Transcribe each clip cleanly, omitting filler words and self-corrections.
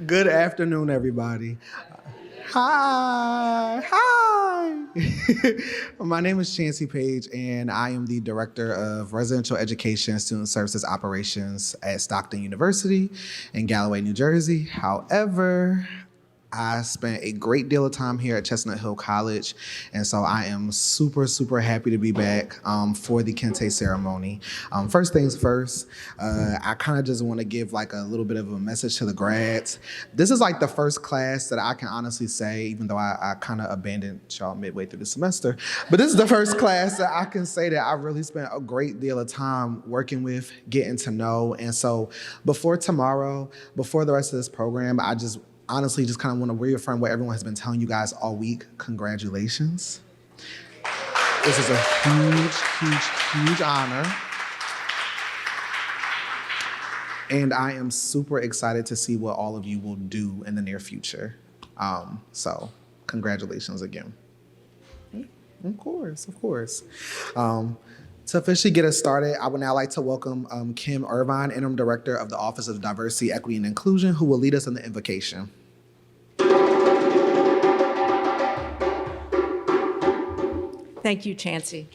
Good afternoon, everybody. Hi. My name is Chancey Page, and I am the Director of Residential Education and Student Services Operations at Stockton University in Galloway, New Jersey. However, I spent a great deal of time here at Chestnut Hill College, and so I am super, super happy to be back for the Kente ceremony. First things first, I kind of just want to give like a little bit of a message to the grads. This is like the first class that I can honestly say, even though I kind of abandoned y'all midway through the semester, but this is the first class that I can say that I really spent a great deal of time working with, getting to know. And so before tomorrow, before the rest of this program, I just honestly just kind of want to reaffirm what everyone has been telling you guys all week. Congratulations. This is a huge honor. And I am super excited to see what all of you will do in the near future. So congratulations again. Of course. To officially get us started, I would now like to welcome Kim Irvine, Interim Director of the Office of Diversity, Equity, and Inclusion, who will lead us in the invocation. Thank you, Chancey.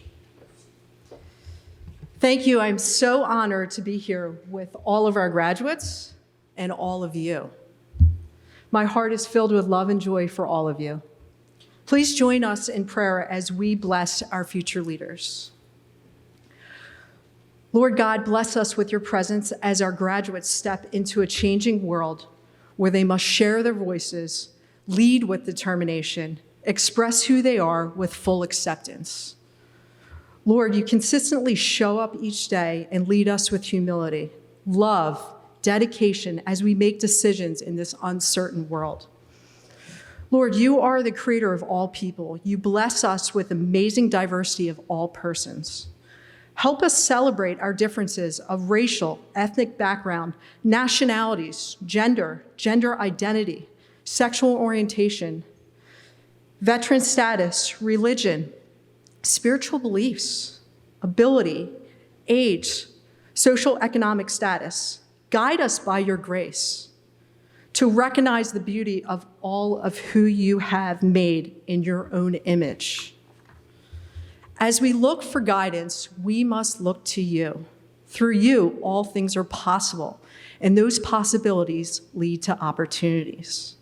Thank you. I'm so honored to be here with all of our graduates and all of you. My heart is filled with love and joy for all of you. Please join us in prayer as we bless our future leaders. Lord God, bless us with your presence as our graduates step into a changing world where they must share their voices, lead with determination, express who they are with full acceptance. Lord, you consistently show up each day and lead us with humility, love, dedication as we make decisions in this uncertain world. Lord, you are the creator of all people. You bless us with amazing diversity of all persons. Help us celebrate our differences of racial, ethnic background, nationalities, gender identity, sexual orientation, veteran status, religion, spiritual beliefs, ability, age, social economic status. Guide us by your grace to recognize the beauty of all of who you have made in your own image. As we look for guidance, we must look to you. Through you, all things are possible, and those possibilities lead to opportunities.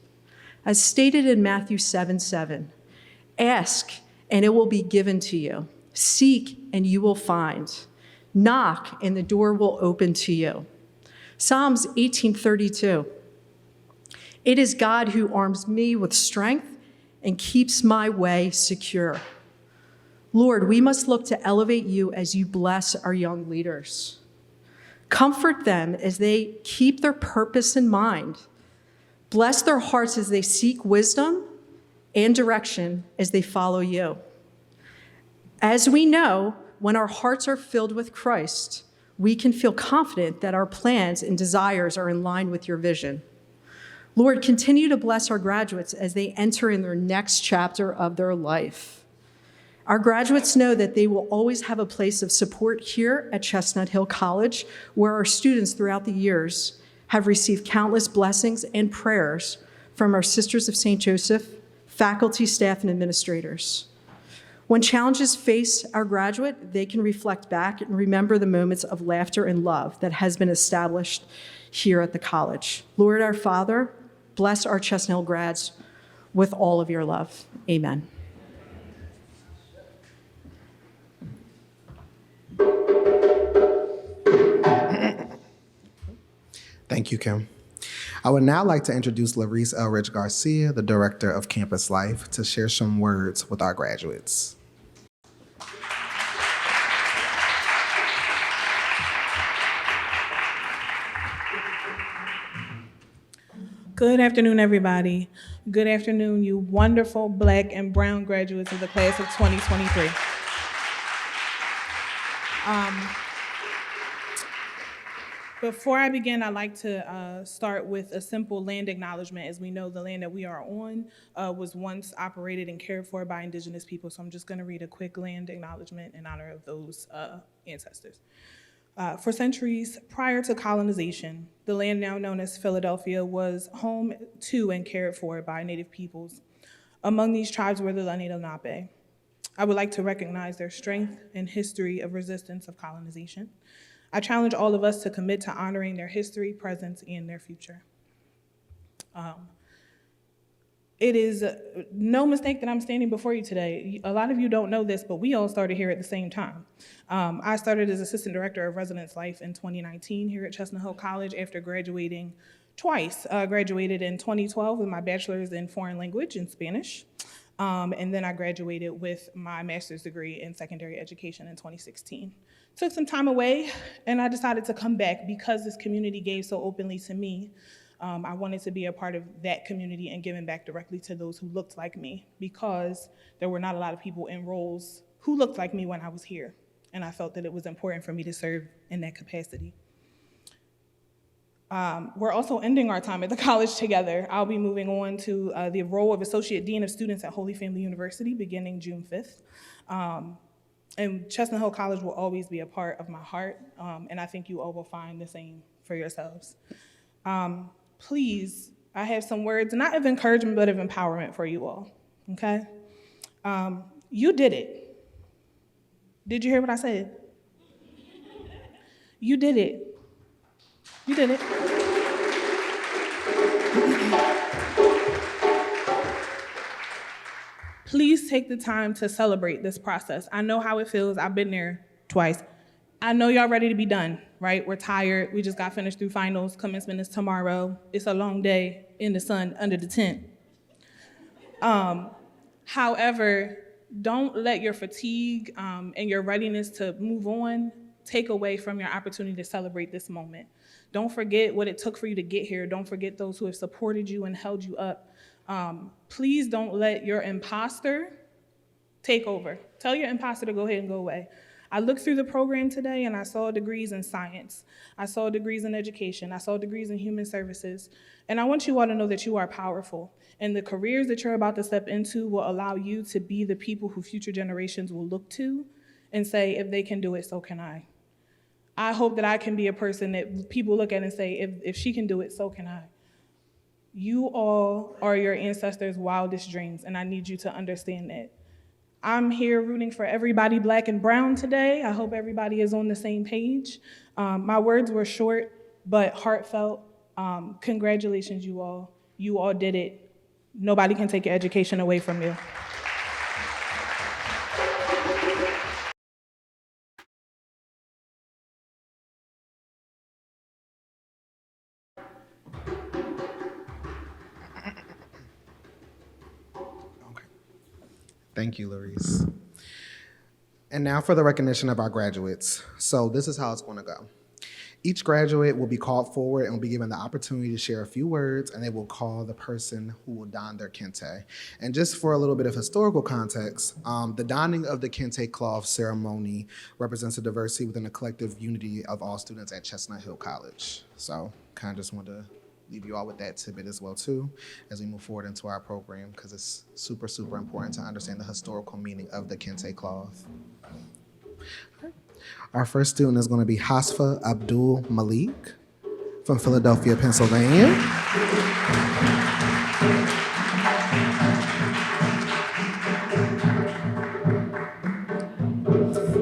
As stated in Matthew 7:7, ask, and it will be given to you. Seek, and you will find. Knock, and the door will open to you. Psalms 18:32, it is God who arms me with strength and keeps my way secure. Lord, we must look to elevate you as you bless our young leaders. Comfort them as they keep their purpose in mind. Bless their hearts as they seek wisdom and direction as they follow you. As we know, when our hearts are filled with Christ, we can feel confident that our plans and desires are in line with your vision. Lord, continue to bless our graduates as they enter in their next chapter of their life. Our graduates know that they will always have a place of support here at Chestnut Hill College, where our students throughout the years have received countless blessings and prayers from our Sisters of St. Joseph, faculty, staff, and administrators. When challenges face our graduate, they can reflect back and remember the moments of laughter and love that has been established here at the college. Lord our Father, bless our Chestnut Hill grads with all of your love. Amen. Thank you, Kim. I would now like to introduce Larice Elridge Garcia, the Director of Campus Life, to share some words with our graduates. Good afternoon, everybody. Good afternoon, you wonderful Black and brown graduates of the class of 2023. Before I begin, I'd like to start with a simple land acknowledgement. As we know, the land that we are on was once operated and cared for by Indigenous people, so I'm just going to read a quick land acknowledgement in honor of those ancestors. For centuries prior to colonization, the land now known as Philadelphia was home to and cared for by Native peoples. Among these tribes were the Lenape. I would like to recognize their strength and history of resistance of colonization. I challenge all of us to commit to honoring their history, presence, and their future. It is no mistake that I'm standing before you today. A lot of you don't know this, but we all started here at the same time. I started as Assistant Director of Residence Life in 2019 here at Chestnut Hill College after graduating twice. Graduated in 2012 with my bachelor's in foreign language in Spanish. And then I graduated with my master's degree in secondary education in 2016. Took some time away, and I decided to come back because this community gave so openly to me. I wanted to be a part of that community and giving back directly to those who looked like me, because there were not a lot of people in roles who looked like me when I was here, and I felt that it was important for me to serve in that capacity. We're also ending our time at the college together. I'll be moving on to the role of Associate Dean of Students at Holy Family University beginning June 5th. And Chestnut Hill College will always be a part of my heart, and I think you all will find the same for yourselves. Please, I have some words, not of encouragement, but of empowerment for you all, okay? You did it. Did you hear what I said? You did it. You did it. Please take the time to celebrate this process. I know how it feels. I've been there twice. I know y'all ready to be done, right? We're tired. We just got finished through finals. Commencement is tomorrow. It's a long day in the sun under the tent. However, don't let your fatigue and your readiness to move on take away from your opportunity to celebrate this moment. Don't forget what it took for you to get here. Don't forget those who have supported you and held you up. Please don't let your imposter take over. Tell your imposter to go ahead and go away. I looked through the program today and I saw degrees in science. I saw degrees in education. I saw degrees in human services. And I want you all to know that you are powerful. And the careers that you're about to step into will allow you to be the people who future generations will look to and say, if they can do it, so can I. I hope that I can be a person that people look at and say, if she can do it, so can I. You all are your ancestors' wildest dreams, and I need you to understand that. I'm here rooting for everybody Black and brown today. I hope everybody is on the same page. My words were short, but heartfelt. Congratulations, you all. You all did it. Nobody can take your education away from you. Thank you, Larice. And now for the recognition of our graduates. So this is how it's going to go. Each graduate will be called forward and will be given the opportunity to share a few words, and they will call the person who will don their kente. And just for a little bit of historical context, the donning of the kente cloth ceremony represents the diversity within the collective unity of all students at Chestnut Hill College. So kind of just wanted to leave you all with that tidbit as well too, as we move forward into our program, because it's super, super important to understand the historical meaning of the kente cloth. Our first student is going to be Hasfa Abdul Malik from Philadelphia, Pennsylvania.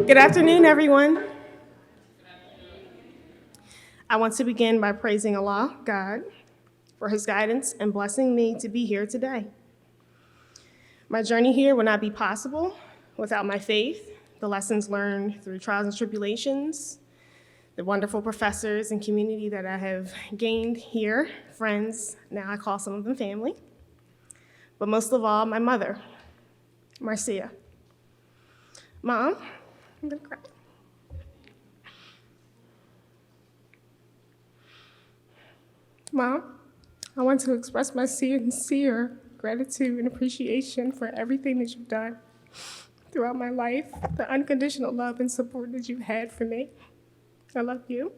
Good afternoon, everyone. I want to begin by praising Allah, God, for his guidance and blessing me to be here today. My journey here would not be possible without my faith, the lessons learned through trials and tribulations, the wonderful professors and community that I have gained here, friends, now I call some of them family, but most of all, my mother, Marcia. Mom, I'm gonna cry. Mom, I want to express my sincere gratitude and appreciation for everything that you've done throughout my life, the unconditional love and support that you've had for me. I love you.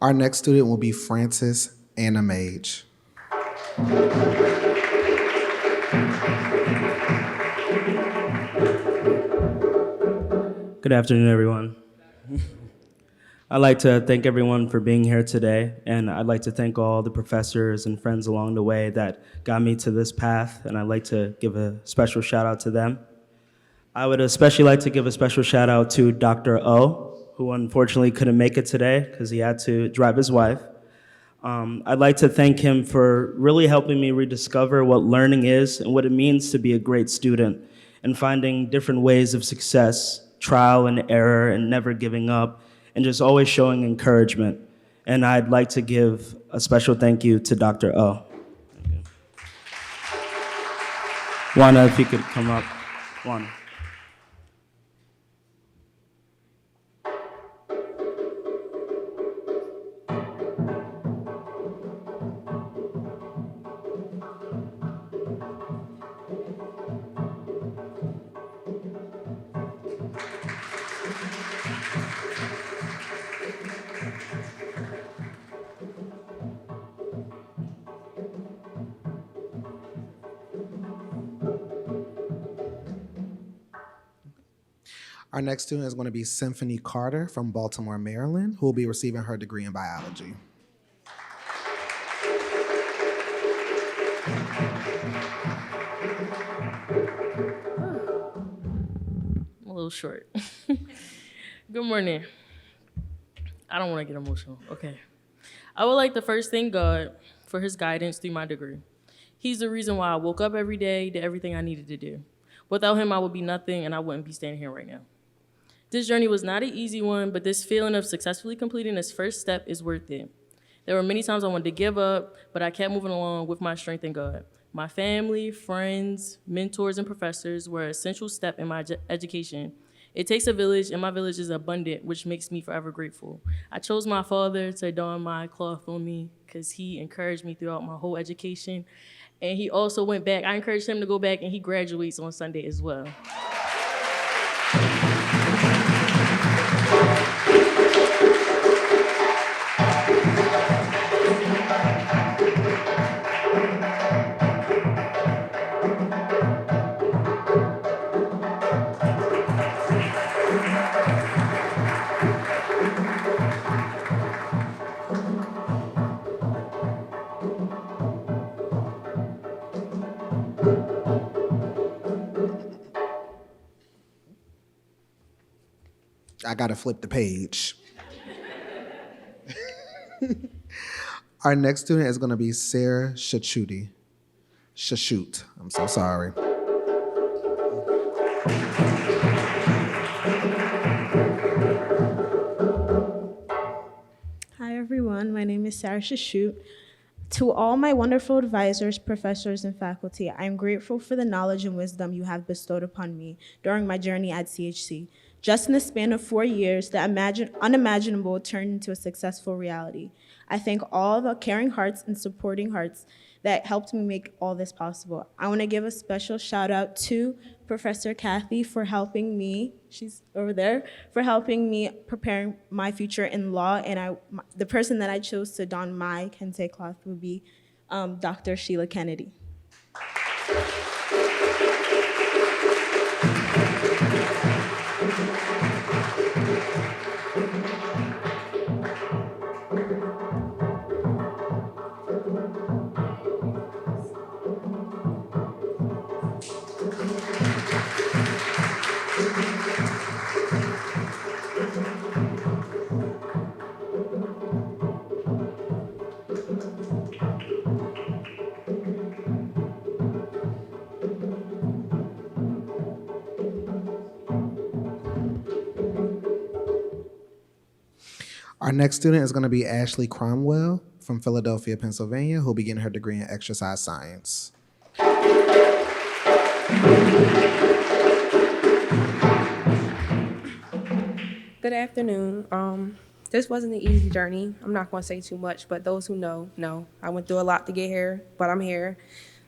Our next student will be Frances Anna Mage. Good afternoon, everyone. I'd like to thank everyone for being here today, and I'd like to thank all the professors and friends along the way that got me to this path, and I'd like to give a special shout out to them. I would especially like to give a special shout out to Dr. O, who unfortunately couldn't make it today because he had to drive his wife. I'd like to thank him for really helping me rediscover what learning is and what it means to be a great student, and finding different ways of success, trial and error, and never giving up, and just always showing encouragement. And I'd like to give a special thank you to Dr. O. Juana, if you could come up. Juana. Our next student is going to be Symphony Carter from Baltimore, Maryland, who will be receiving her degree in biology. I'm a little short. Good morning. I don't want to get emotional. Okay. I would like to first thank God for his guidance through my degree. He's the reason why I woke up every day, did everything I needed to do. Without him, I would be nothing, and I wouldn't be standing here right now. This journey was not an easy one, but this feeling of successfully completing this first step is worth it. There were many times I wanted to give up, but I kept moving along with my strength in God. My family, friends, mentors, and professors were an essential step in my education. It takes a village, and my village is abundant, which makes me forever grateful. I chose my father to don my cloth on me because he encouraged me throughout my whole education. And he also went back. I encouraged him to go back, and he graduates on Sunday as well. I gotta flip the page. Our next student is gonna be Sarah Shachuti. Shashut, I'm so sorry. Hi everyone, my name is Sarah Shashut. To all my wonderful advisors, professors, and faculty, I am grateful for the knowledge and wisdom you have bestowed upon me during my journey at CHC. Just in the span of 4 years, the unimaginable turned into a successful reality. I thank all the caring hearts and supporting hearts that helped me make all this possible. I want to give a special shout out to Professor Kathy for helping me, she's over there, for helping me preparing my future in law. And the person that I chose to don my kente cloth would be Dr. Sheila Kennedy. Our next student is going to be Ashley Cromwell from Philadelphia, Pennsylvania, who will be getting her degree in exercise science. Good afternoon. This wasn't an easy journey. I'm not going to say too much, but those who know. I went through a lot to get here, but I'm here.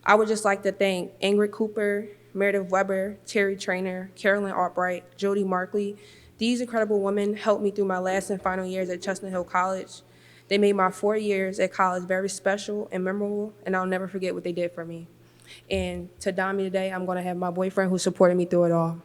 I would just like to thank Ingrid Cooper, Meredith Weber, Terry Trainer, Carolyn Albright, Jody Markley. These incredible women helped me through my last and final years at Chestnut Hill College. They made my 4 years at college very special and memorable, and I'll never forget what they did for me. And to don me today, I'm going to have my boyfriend who supported me through it all.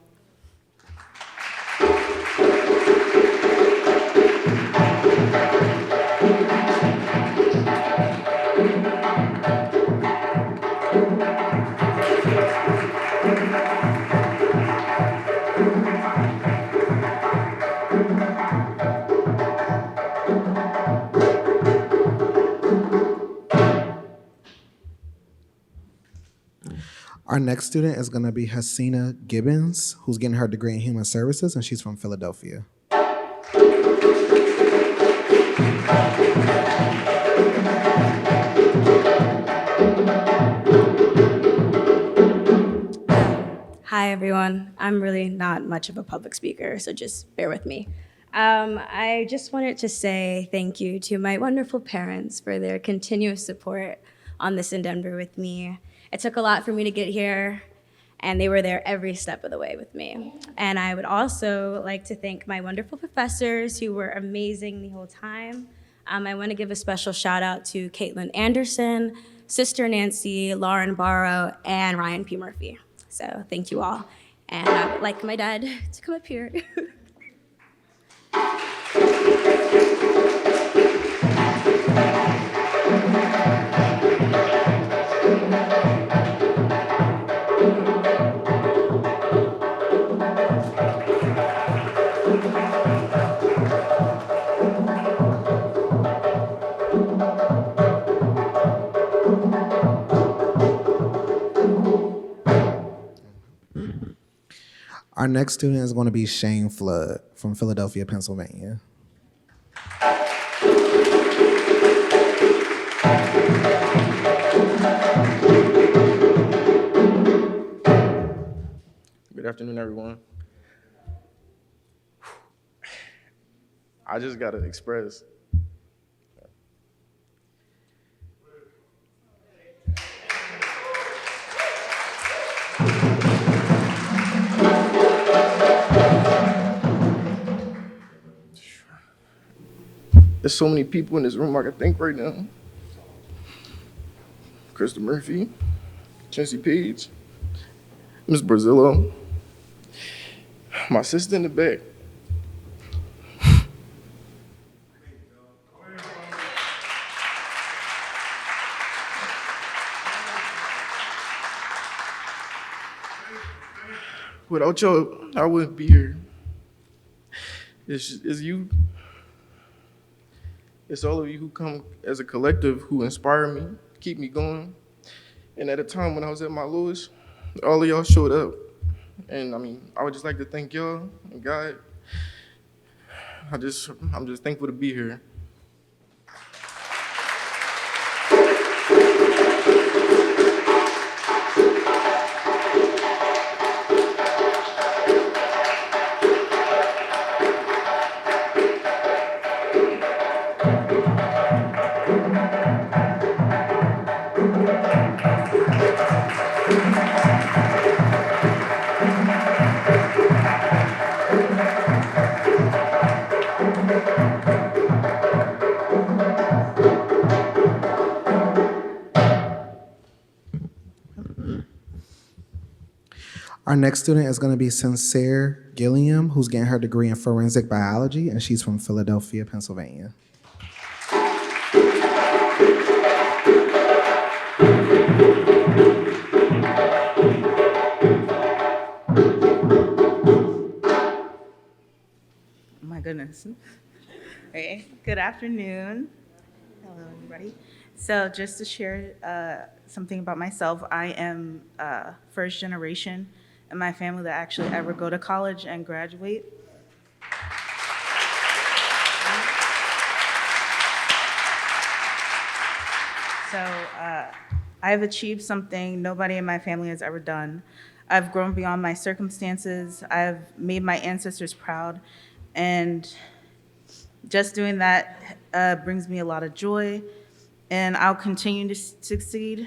Our next student is going to be Hasina Gibbons, who's getting her degree in human services, and she's from Philadelphia. Hi, everyone. I'm really not much of a public speaker, so just bear with me. I just wanted to say thank you to my wonderful parents for their continuous support on this endeavor with me. It took a lot for me to get here, and they were there every step of the way with me. And I would also like to thank my wonderful professors who were amazing the whole time. I want to give a special shout out to Caitlin Anderson, Sister Nancy, Lauren Barrow, and Ryan P. Murphy. So thank you all. And I would like my dad to come up here. Our next student is going to be Shane Flood from Philadelphia, Pennsylvania. Good afternoon, everyone. I just got to express there's so many people in this room I can think right now. Krista Murphy, Chelsea Page, Ms. Brazillo, my sister in the back. Without y'all, I wouldn't be here. It's you. It's all of you who come as a collective who inspire me, keep me going. And at a time when I was at my lowest, all of y'all showed up. And I would just like to thank y'all and God. I'm just thankful to be here. Our next student is going to be Sincere Gilliam, who's getting her degree in forensic biology, and she's from Philadelphia, Pennsylvania. My goodness. Okay, good afternoon. Hello, everybody. So just to share something about myself, I am first generation in my family that actually ever go to college and graduate. So I've achieved something nobody in my family has ever done. I've grown beyond my circumstances. I've made my ancestors proud. And just doing that brings me a lot of joy. And I'll continue to succeed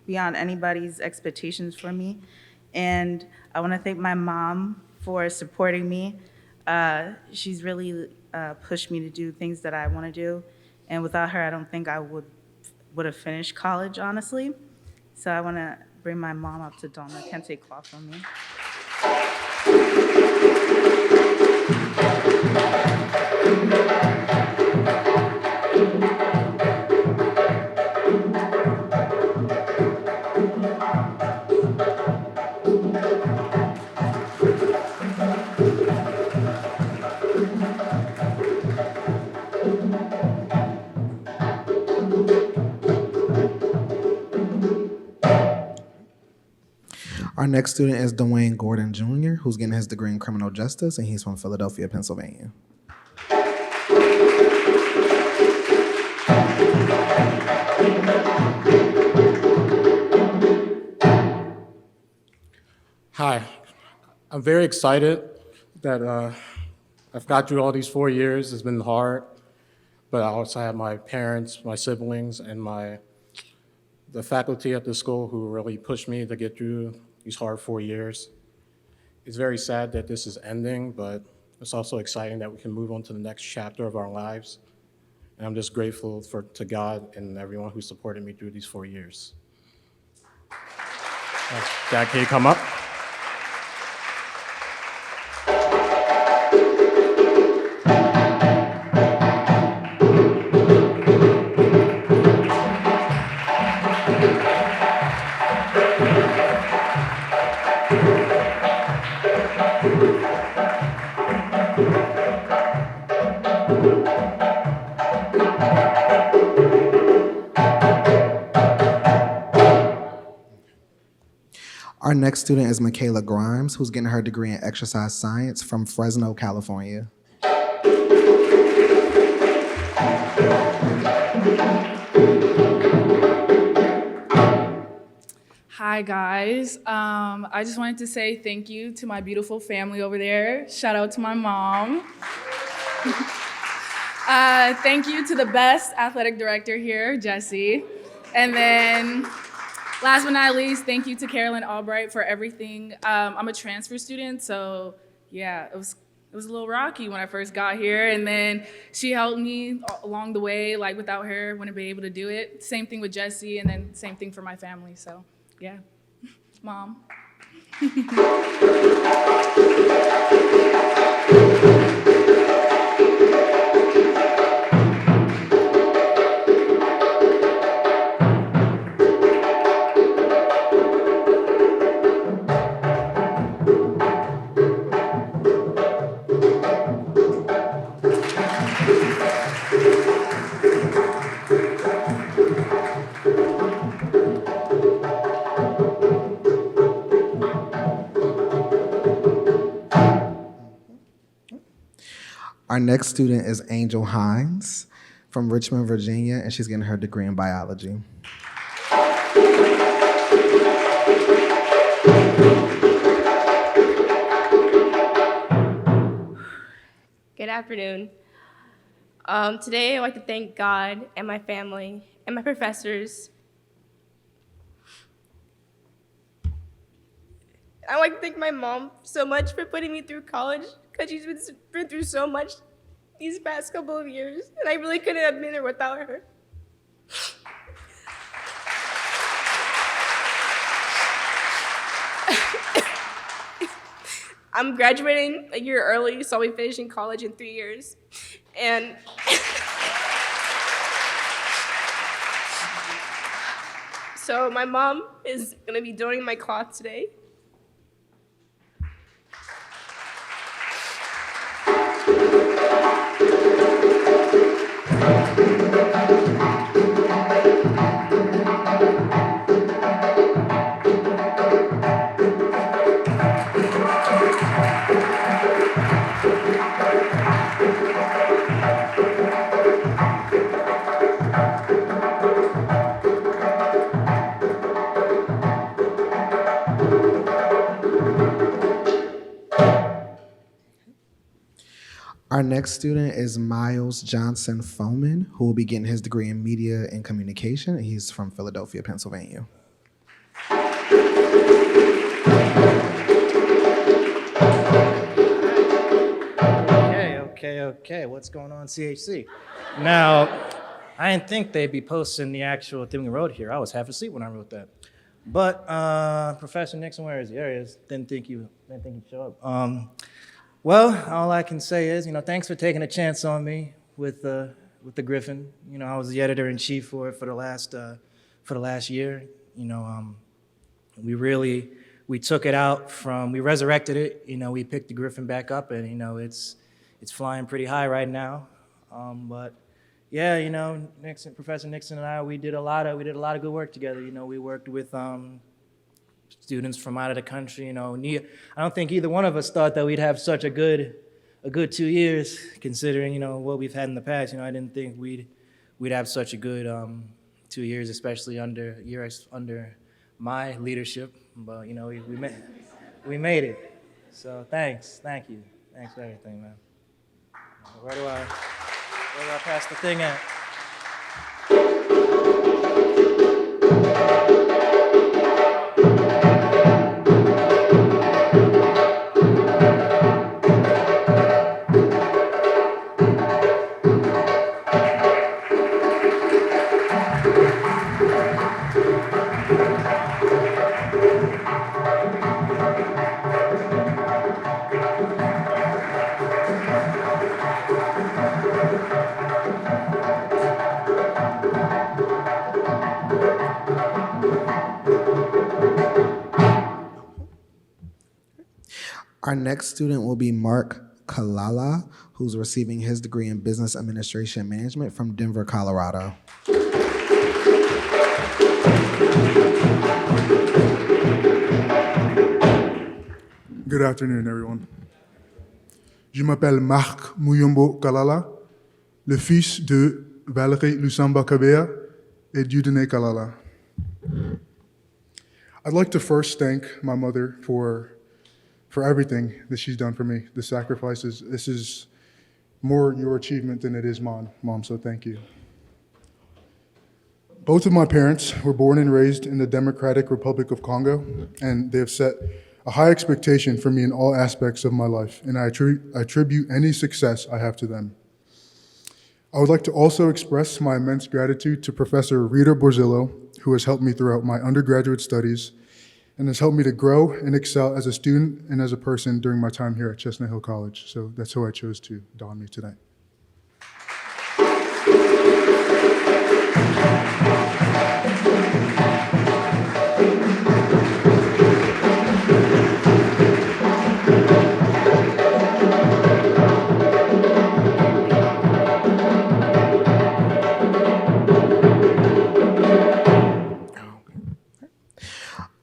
beyond anybody's expectations for me. And I want to thank my mom for supporting me. She's really pushed me to do things that I want to do. And without her, I don't think I would have finished college, honestly. So I want to bring my mom up to Donna. Can't take cloth from me. Our next student is Dwayne Gordon Jr., who's getting his degree in criminal justice, and he's from Philadelphia, Pennsylvania. Hi, I'm very excited that I've got through all these 4 years. It's been hard, but I also have my parents, my siblings, and the faculty at the school who really pushed me to get through these hard 4 years. It's very sad that this is ending, but it's also exciting that we can move on to the next chapter of our lives. And I'm just grateful to God and everyone who supported me through these 4 years. Dad, can you come up? Our next student is Michaela Grimes, who's getting her degree in exercise science from Fresno, California. Hi, guys. I just wanted to say thank you to my beautiful family over there. Shout out to my mom. Thank you to the best athletic director here, Jesse. And then last but not least, thank you to Carolyn Albright for everything. I'm a transfer student, so yeah, it was a little rocky when I first got here, and then she helped me along the way. Like without her, wouldn't be able to do it. Same thing with Jesse, and then same thing for my family. So yeah, Mom. Our next student is Angel Hines from Richmond, Virginia, and she's getting her degree in biology. Good afternoon. Today, I'd like to thank God and my family and my professors. I'd like to thank my mom so much for putting me through college, because she's been through so much these past couple of years, and I really couldn't have been there without her. I'm graduating a year early, so I'll be finishing college in 3 years. And so my mom is gonna be donating my cloth today. Our next student is Miles Johnson Foman, who will be getting his degree in media and communication. He's from Philadelphia, Pennsylvania. Okay. What's going on, CHC? Now, I didn't think they'd be posting the actual thing we wrote here. I was half asleep when I wrote that. But Professor Nixon, where is he? There he is. Didn't think he'd show up. Well, all I can say is, thanks for taking a chance on me with the Griffin. I was the editor-in-chief for it for the last year. We took it out we resurrected it. We picked the Griffin back up, and it's flying pretty high right now. But yeah, Professor Nixon and I, we did a lot of good work together. We worked with students from out of the country. I don't think either one of us thought that we'd have such a good 2 years, considering what we've had in the past. I didn't think we'd have such a good 2 years, especially under my leadership. But we made it. So thank you, thanks for everything, man. Where do I pass the thing at? Our next student will be Mark Kalala, who's receiving his degree in business administration and management from Denver, Colorado. Good afternoon, everyone. Je m'appelle Mark Muyombo Kalala, le fils de Valerie Lusamba Kabea et Dieudonné Kalala. I'd like to first thank my mother for everything that she's done for me, the sacrifices. This is more your achievement than it is mine, Mom, so thank you. Both of my parents were born and raised in the Democratic Republic of Congo, and they have set a high expectation for me in all aspects of my life, and I attribute any success I have to them. I would like to also express my immense gratitude to Professor Rita Borzillo, who has helped me throughout my undergraduate studies and has helped me to grow and excel as a student and as a person during my time here at Chestnut Hill College. So that's who I chose to don me tonight.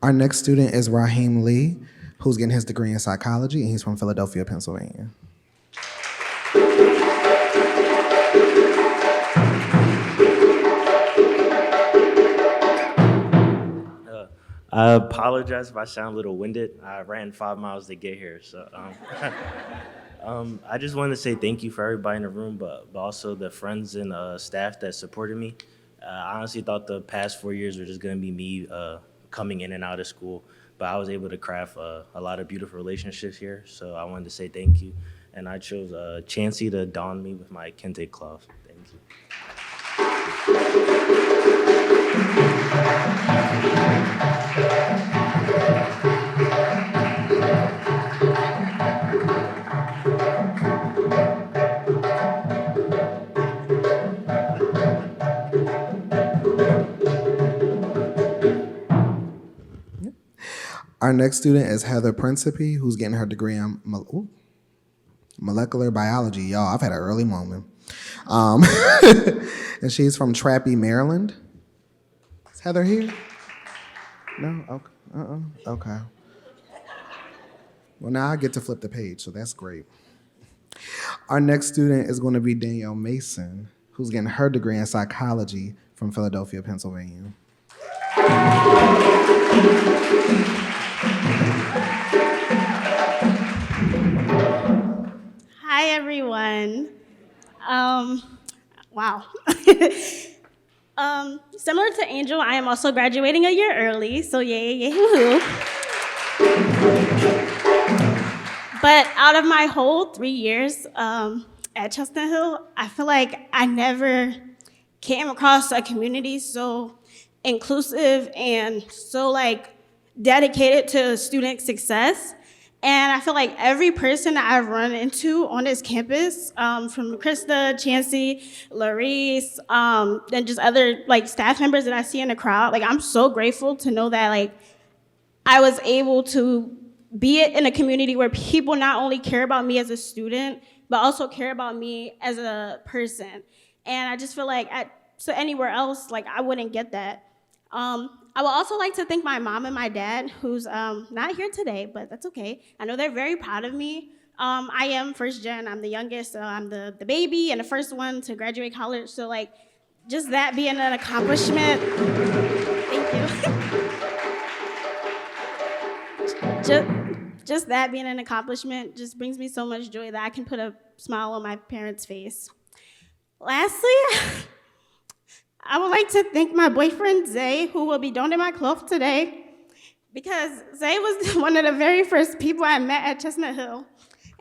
Our next student is Raheem Lee, who's getting his degree in psychology, and he's from Philadelphia, Pennsylvania. I apologize if I sound a little winded. I ran 5 miles to get here, so I just wanted to say thank you for everybody in the room, but also the friends and staff that supported me. I honestly thought the past 4 years were just gonna be me coming in and out of school, but I was able to craft a lot of beautiful relationships here, so I wanted to say thank you. And I chose Chancey to don me with my Kente cloth. Thank you. Our next student is Heather Principe, who's getting her degree in molecular biology. Y'all, I've had an early moment. And she's from Trappy, Maryland. Is Heather here? No? Okay. Okay. Well, now I get to flip the page, so that's great. Our next student is going to be Danielle Mason, who's getting her degree in psychology from Philadelphia, Pennsylvania. Hi, everyone. Wow. Similar to Angel, I am also graduating a year early, so yay, woohoo. But out of my whole 3 years at Chestnut Hill, I feel like I never came across a community so inclusive and so dedicated to student success. And I feel like every person that I've run into on this campus, from Krista, Chancey, Larice, and just other staff members that I see in the crowd, I'm so grateful to know that I was able to be in a community where people not only care about me as a student, but also care about me as a person. And I just feel like anywhere else, I wouldn't get that. I would also like to thank my mom and my dad, who's not here today, but that's okay. I know they're very proud of me. I am first gen, I'm the youngest, so I'm the baby and the first one to graduate college. So just that being an accomplishment, thank you. Just that being an accomplishment just brings me so much joy that I can put a smile on my parents' face. Lastly, I would like to thank my boyfriend, Zay, who will be donning my cloth today, because Zay was one of the very first people I met at Chestnut Hill,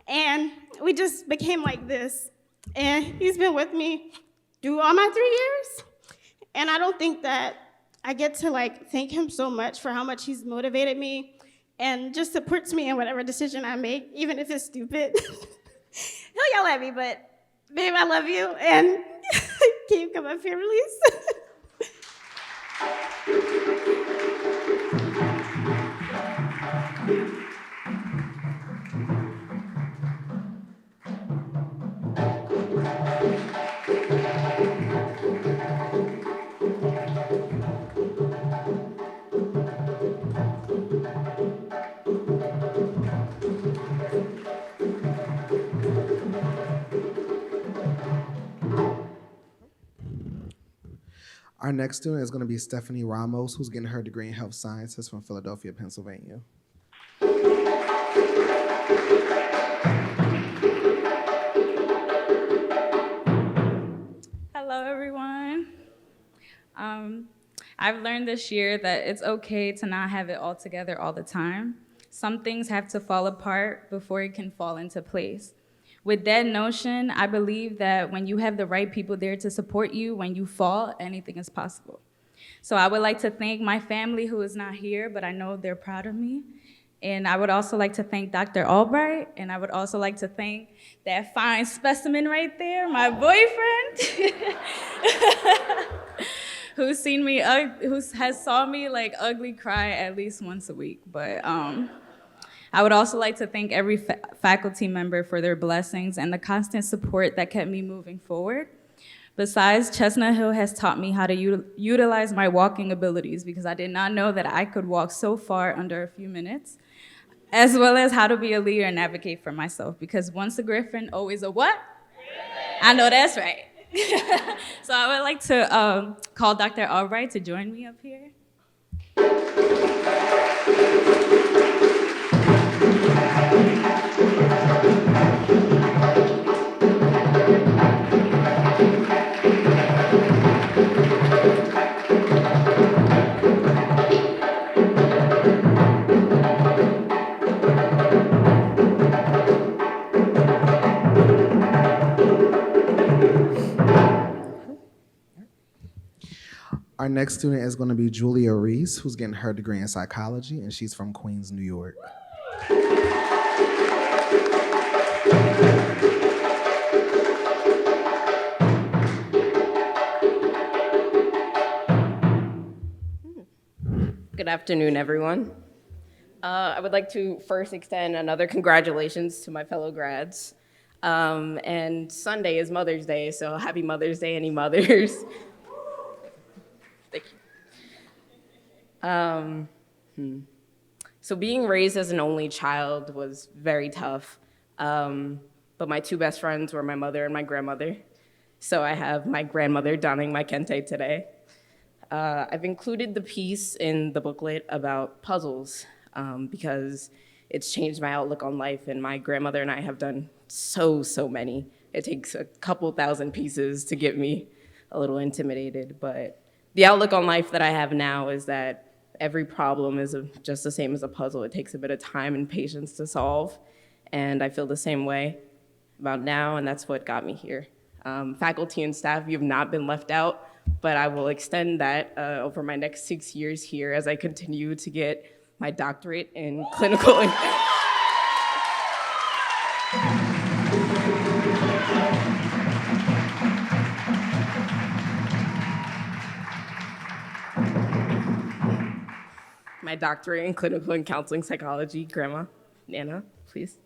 and we just became like this. And he's been with me through all my 3 years, and I don't think that I get to thank him so much for how much he's motivated me and just supports me in whatever decision I make, even if it's stupid. He'll yell at me, but babe, I love you, and can you come up here, please? Our next student is going to be Stephanie Ramos, who's getting her degree in health sciences from Philadelphia, Pennsylvania. Hello, everyone. I've learned this year that it's okay to not have it all together all the time. Some things have to fall apart before it can fall into place. With that notion, I believe that when you have the right people there to support you when you fall, anything is possible. So I would like to thank my family who is not here, but I know they're proud of me. And I would also like to thank Dr. Albright, and I would also like to thank that fine specimen right there, my boyfriend, who has saw me ugly cry at least once a week. But I would also like to thank every faculty member for their blessings and the constant support that kept me moving forward. Besides, Chestnut Hill has taught me how to utilize my walking abilities, because I did not know that I could walk so far under a few minutes, as well as how to be a leader and advocate for myself, because once a Griffin, always a what? I know that's right. So I would like to call Dr. Albright to join me up here. Our next student is going to be Julia Reese, who's getting her degree in psychology, and she's from Queens, New York. Good afternoon, everyone. I would like to first extend another congratulations to my fellow grads. And Sunday is Mother's Day, so happy Mother's Day, any mothers. Thank you. So being raised as an only child was very tough. But my two best friends were my mother and my grandmother. So I have my grandmother donning my kente today. I've included the piece in the booklet about puzzles because it's changed my outlook on life, and my grandmother and I have done so many. It takes a couple thousand pieces to get me a little intimidated, but the outlook on life that I have now is that every problem is just the same as a puzzle. It takes a bit of time and patience to solve, and I feel the same way about now, and that's what got me here. Faculty and staff, you have not been left out, but I will extend that over my next 6 years here as I continue to get my doctorate in clinical. My doctorate in clinical and counseling psychology. Grandma, Nana, please.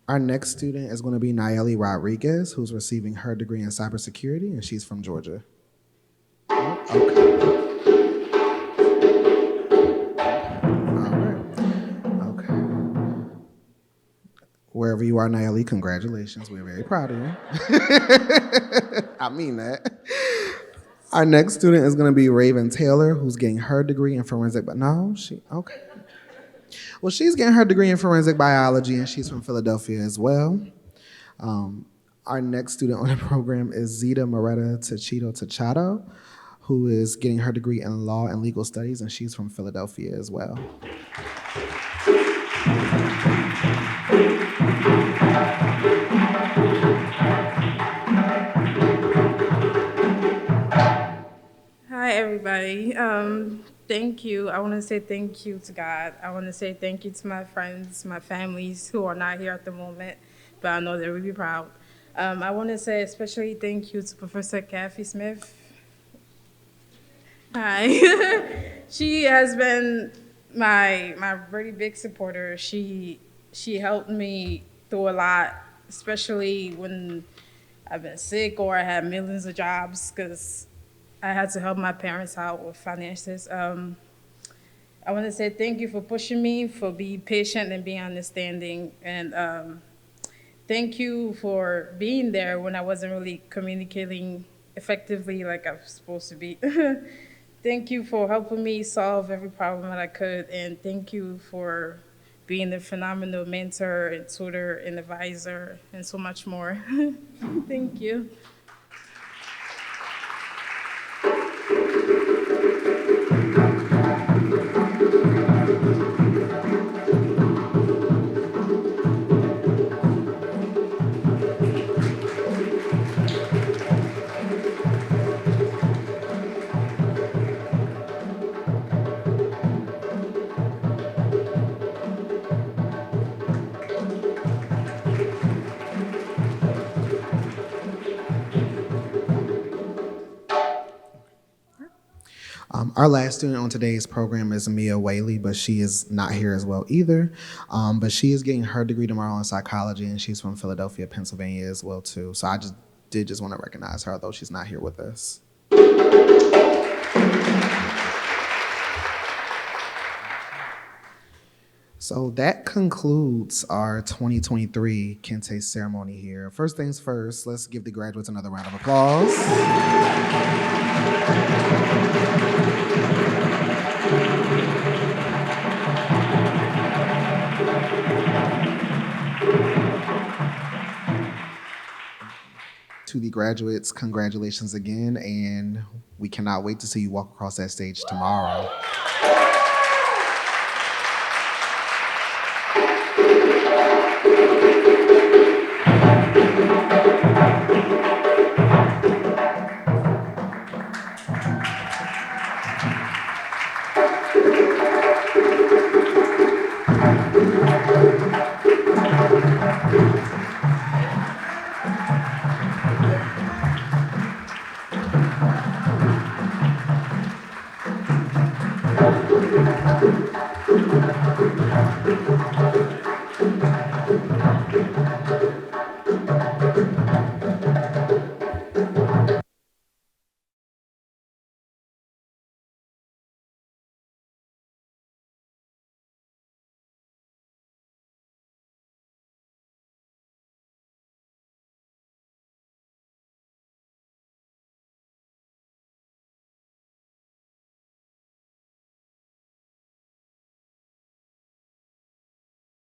Our next student is going to be Nayeli Rodriguez, who's receiving her degree in cybersecurity, and she's from Georgia. Okay. All right. Okay. Wherever you are, Nayeli, congratulations. We're very proud of you. I mean that. Our next student is going to be Raven Taylor, who's getting her degree in forensic, but no, okay. Well, she's getting her degree in forensic biology, and she's from Philadelphia as well. Our next student on the program is Zita Moretta Tachado, who is getting her degree in law and legal studies, and she's from Philadelphia as well. Hi, everybody. Thank you. I want to say thank you to God. I want to say thank you to my friends, my families who are not here at the moment, but I know they're really proud. I want to say especially thank you to Professor Kathy Smith. Hi. She has been my really big supporter. She helped me through a lot, especially when I've been sick or I had millions of jobs, because I had to help my parents out with finances. I want to say thank you for pushing me, for being patient and being understanding. And thank you for being there when I wasn't really communicating effectively like I was supposed to be. Thank you for helping me solve every problem that I could. And thank you for being a phenomenal mentor and tutor and advisor and so much more. Thank you. Our last student on today's program is Mia Whaley, but she is not here as well either. But she is getting her degree tomorrow in psychology, and she's from Philadelphia, Pennsylvania as well too. So I just want to recognize her, though she's not here with us. So that concludes our 2023 Kente ceremony here. First things first, let's give the graduates another round of applause. To the graduates, congratulations again, and we cannot wait to see you walk across that stage tomorrow.